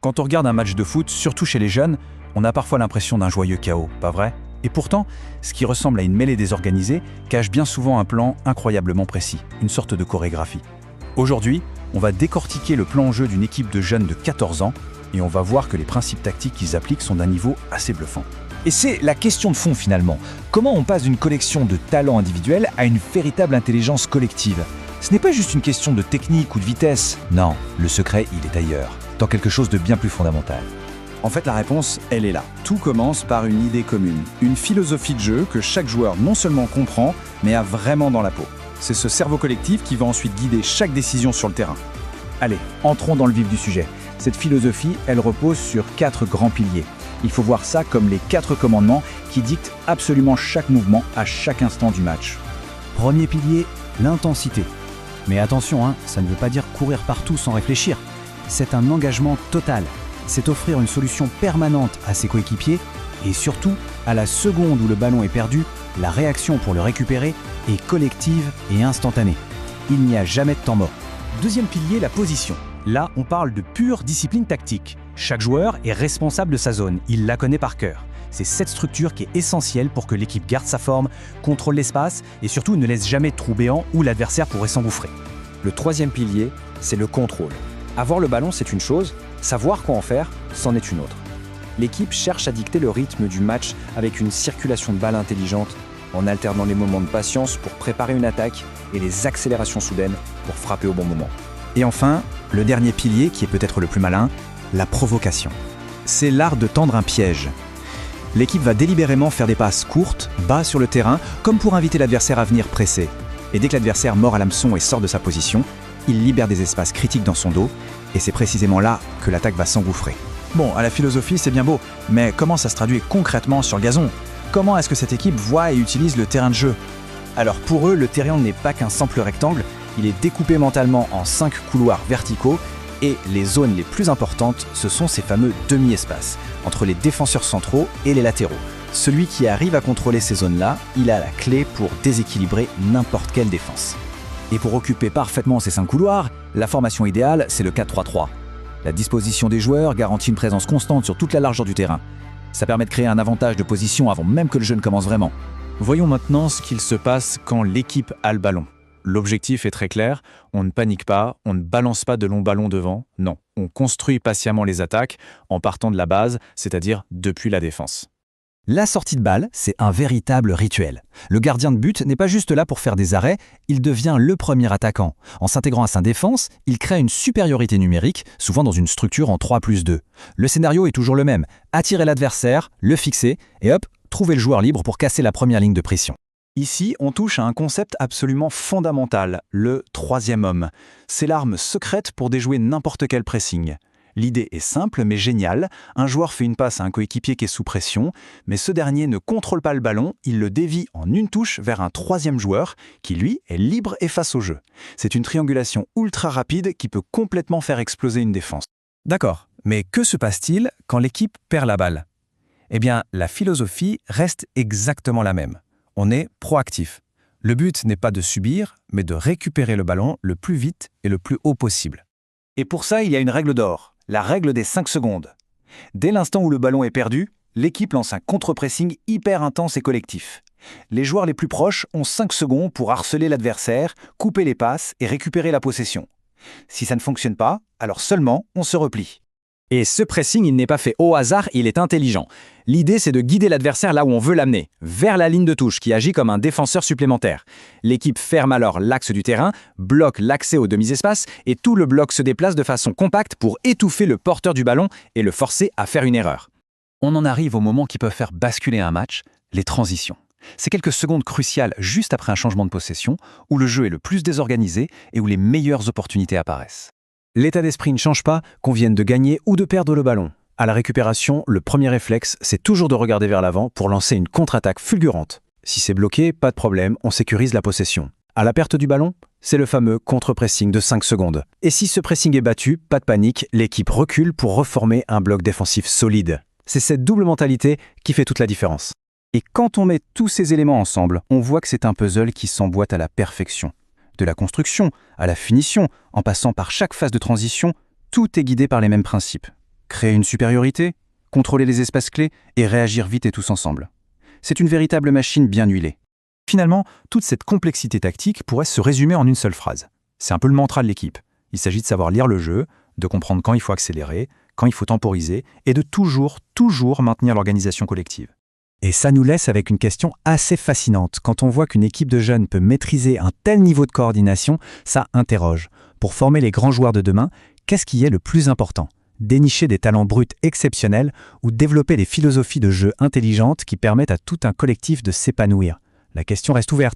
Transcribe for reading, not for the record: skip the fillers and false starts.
Quand on regarde un match de foot, surtout chez les jeunes, on a parfois l'impression d'un joyeux chaos, pas vrai? Et pourtant, ce qui ressemble à une mêlée désorganisée cache bien souvent un plan incroyablement précis, une sorte de chorégraphie. Aujourd'hui, on va décortiquer le plan en jeu d'une équipe de jeunes de 14 ans et on va voir que les principes tactiques qu'ils appliquent sont d'un niveau assez bluffant. Et c'est la question de fond finalement. Comment on passe d'une collection de talents individuels à une véritable intelligence collective? Ce n'est pas juste une question de technique ou de vitesse. Non, le secret, il est ailleurs, dans quelque chose de bien plus fondamental. En fait, la réponse, elle est là. Tout commence par une idée commune, une philosophie de jeu que chaque joueur non seulement comprend, mais a vraiment dans la peau. C'est ce cerveau collectif qui va ensuite guider chaque décision sur le terrain. Allez, entrons dans le vif du sujet. Cette philosophie, elle repose sur 4 grands piliers. Il faut voir ça comme les 4 commandements qui dictent absolument chaque mouvement à chaque instant du match. Premier pilier, l'intensité. Mais attention, ça ne veut pas dire courir partout sans réfléchir. C'est un engagement total. C'est offrir une solution permanente à ses coéquipiers et surtout, à la seconde où le ballon est perdu, la réaction pour le récupérer est collective et instantanée. Il n'y a jamais de temps mort. Deuxième pilier, la position. Là, on parle de pure discipline tactique. Chaque joueur est responsable de sa zone, il la connaît par cœur. C'est cette structure qui est essentielle pour que l'équipe garde sa forme, contrôle l'espace et surtout ne laisse jamais de trou béant où l'adversaire pourrait s'engouffrer. Le troisième pilier, c'est le contrôle. Avoir le ballon, c'est une chose, savoir quoi en faire, c'en est une autre. L'équipe cherche à dicter le rythme du match avec une circulation de balles intelligente, en alternant les moments de patience pour préparer une attaque et les accélérations soudaines pour frapper au bon moment. Et enfin, le dernier pilier, qui est peut-être le plus malin, la provocation. C'est l'art de tendre un piège. L'équipe va délibérément faire des passes courtes, bas sur le terrain, comme pour inviter l'adversaire à venir presser. Et dès que l'adversaire mord à l'hameçon et sort de sa position, il libère des espaces critiques dans son dos, et c'est précisément là que l'attaque va s'engouffrer. Bon, à la philosophie, c'est bien beau, mais comment ça se traduit concrètement sur le gazon? Comment est-ce que cette équipe voit et utilise le terrain de jeu? Alors pour eux, le terrain n'est pas qu'un simple rectangle, il est découpé mentalement en 5 couloirs verticaux, et les zones les plus importantes, ce sont ces fameux demi-espaces, entre les défenseurs centraux et les latéraux. Celui qui arrive à contrôler ces zones-là, il a la clé pour déséquilibrer n'importe quelle défense. Et pour occuper parfaitement ces 5 couloirs, la formation idéale, c'est le 4-3-3. La disposition des joueurs garantit une présence constante sur toute la largeur du terrain. Ça permet de créer un avantage de position avant même que le jeu ne commence vraiment. Voyons maintenant ce qu'il se passe quand l'équipe a le ballon. L'objectif est très clair, on ne panique pas, on ne balance pas de longs ballons devant, non. On construit patiemment les attaques en partant de la base, c'est-à-dire depuis la défense. La sortie de balle, c'est un véritable rituel. Le gardien de but n'est pas juste là pour faire des arrêts, il devient le premier attaquant. En s'intégrant à sa défense, il crée une supériorité numérique, souvent dans une structure en 3+2. Le scénario est toujours le même, attirer l'adversaire, le fixer, et hop, trouver le joueur libre pour casser la première ligne de pression. Ici, on touche à un concept absolument fondamental, le troisième homme. C'est l'arme secrète pour déjouer n'importe quel pressing. L'idée est simple mais géniale, un joueur fait une passe à un coéquipier qui est sous pression, mais ce dernier ne contrôle pas le ballon, il le dévie en une touche vers un troisième joueur qui, lui, est libre et face au jeu. C'est une triangulation ultra rapide qui peut complètement faire exploser une défense. D'accord, mais que se passe-t-il quand l'équipe perd la balle? Eh bien, la philosophie reste exactement la même. On est proactif. Le but n'est pas de subir, mais de récupérer le ballon le plus vite et le plus haut possible. Et pour ça, il y a une règle d'or, la règle des 5 secondes. Dès l'instant où le ballon est perdu, l'équipe lance un contre-pressing hyper intense et collectif. Les joueurs les plus proches ont 5 secondes pour harceler l'adversaire, couper les passes et récupérer la possession. Si ça ne fonctionne pas, alors seulement on se replie. Et ce pressing, il n'est pas fait au hasard, il est intelligent. L'idée, c'est de guider l'adversaire là où on veut l'amener, vers la ligne de touche qui agit comme un défenseur supplémentaire. L'équipe ferme alors l'axe du terrain, bloque l'accès aux demi-espaces et tout le bloc se déplace de façon compacte pour étouffer le porteur du ballon et le forcer à faire une erreur. On en arrive au moment qui peut faire basculer un match, les transitions. C'est quelques secondes cruciales juste après un changement de possession, où le jeu est le plus désorganisé et où les meilleures opportunités apparaissent. L'état d'esprit ne change pas, qu'on vienne de gagner ou de perdre le ballon. À la récupération, le premier réflexe, c'est toujours de regarder vers l'avant pour lancer une contre-attaque fulgurante. Si c'est bloqué, pas de problème, on sécurise la possession. À la perte du ballon, c'est le fameux contre-pressing de 5 secondes. Et si ce pressing est battu, pas de panique, l'équipe recule pour reformer un bloc défensif solide. C'est cette double mentalité qui fait toute la différence. Et quand on met tous ces éléments ensemble, on voit que c'est un puzzle qui s'emboîte à la perfection. De la construction à la finition, en passant par chaque phase de transition, tout est guidé par les mêmes principes. Créer une supériorité, contrôler les espaces clés et réagir vite et tous ensemble. C'est une véritable machine bien huilée. Finalement, toute cette complexité tactique pourrait se résumer en une seule phrase. C'est un peu le mantra de l'équipe. Il s'agit de savoir lire le jeu, de comprendre quand il faut accélérer, quand il faut temporiser, et de toujours maintenir l'organisation collective. Et ça nous laisse avec une question assez fascinante. Quand on voit qu'une équipe de jeunes peut maîtriser un tel niveau de coordination, ça interroge. Pour former les grands joueurs de demain, qu'est-ce qui est le plus important ? Dénicher des talents bruts exceptionnels ou développer des philosophies de jeu intelligentes qui permettent à tout un collectif de s'épanouir ? La question reste ouverte.